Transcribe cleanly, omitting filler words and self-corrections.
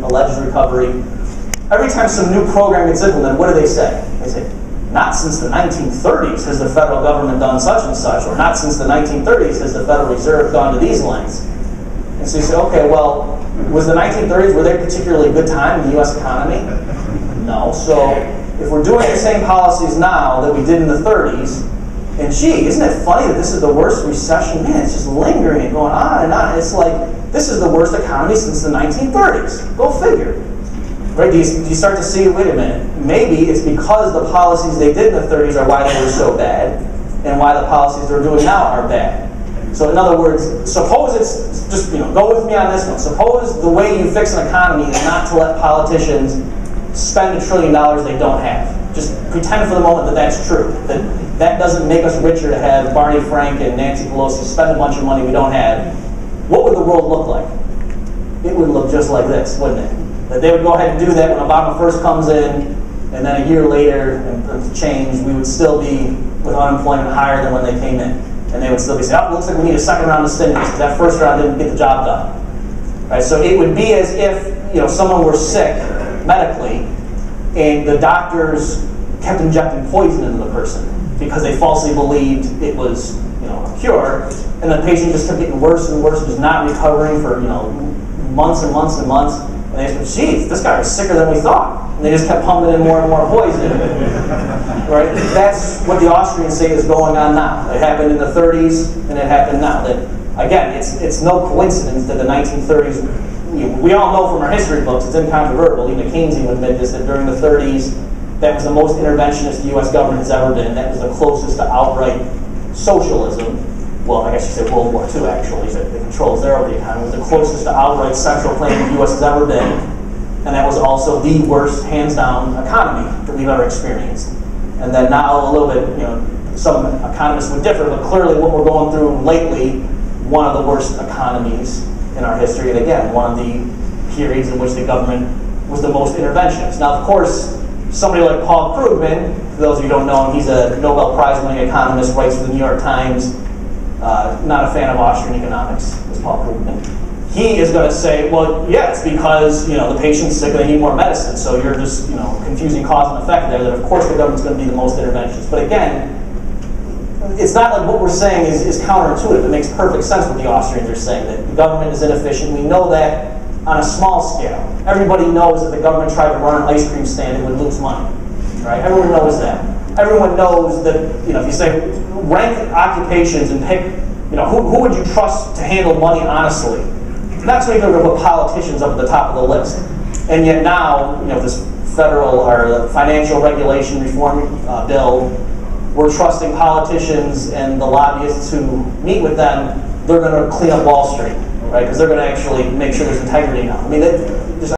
alleged recovery. Every time some new program gets implemented, what do they say? They say, not since the 1930s has the federal government done such and such, or not since the 1930s has the Federal Reserve gone to these lengths. And so you say, okay, well, was the 1930s, were they a particularly good time in the U.S. economy? No. So if we're doing the same policies now that we did in the 30s, and gee, isn't it funny that this is the worst recession? Man, it's just lingering and going on and on. It's like, this is the worst economy since the 1930s. Go figure. Right? Do you start to see, wait a minute, maybe it's because the policies they did in the 30s are why they were so bad, and why the policies they're doing now are bad. So in other words, suppose it's, just go with me on this one. Suppose the way you fix an economy is not to let politicians spend $1 trillion they don't have. Just pretend for the moment that that's true. That doesn't make us richer to have Barney Frank and Nancy Pelosi spend a bunch of money we don't have. What would the world look like? It would look just like this, wouldn't it? That they would go ahead and do that when Obama first comes in, and then a year later, and change, we would still be with unemployment higher than when they came in. And they would still be saying, oh, it looks like we need a second round of stimulus because that first round didn't get the job done. Right? So it would be as if someone were sick medically, and the doctors kept injecting poison into the person because they falsely believed it was a cure, and the patient just kept getting worse and worse, just not recovering for months and months and months. And they just went, geez, this guy was sicker than we thought. And they just kept pumping in more and more poison. Right? That's what the Austrians say is going on now. It happened in the 30s, and it happened now. That, again, it's no coincidence that the 1930s, we all know from our history books, it's incontrovertible, even Keynesian would admit this, that during the 30s, that was the most interventionist the U.S. government has ever been. That was the closest to outright socialism. Well, I guess you say World War II, actually, that the controls there over the economy. It was the closest to outright central planning the U.S. has ever been. And that was also the worst, hands-down economy that we've ever experienced. And then now, a little bit, some economists would differ, but clearly what we're going through lately, one of the worst economies in our history, and again, one of the periods in which the government was the most interventionist. Now, of course, somebody like Paul Krugman, for those of you who don't know him, he's a Nobel Prize-winning economist, writes for the New York Times, not a fan of Austrian economics, is Paul Krugman. He is going to say, well, yeah, it's because the patient's sick and they need more medicine, so you're just confusing cause and effect there, that of course the government's going to be the most interventionist. But again, it's not like what we're saying is counterintuitive. It makes perfect sense what the Austrians are saying, that the government is inefficient. We know that on a small scale. Everybody knows if the government tried to run an ice cream stand, it would lose money. Right? Everyone knows that. Everyone knows that if you say rank occupations and pick, who would you trust to handle money honestly? That's when you're going to put politicians up at the top of the list. And yet now, this federal or the financial regulation reform bill, we're trusting politicians and the lobbyists to meet with them. They're going to clean up Wall Street, right? Because they're going to actually make sure there's integrity now. I mean,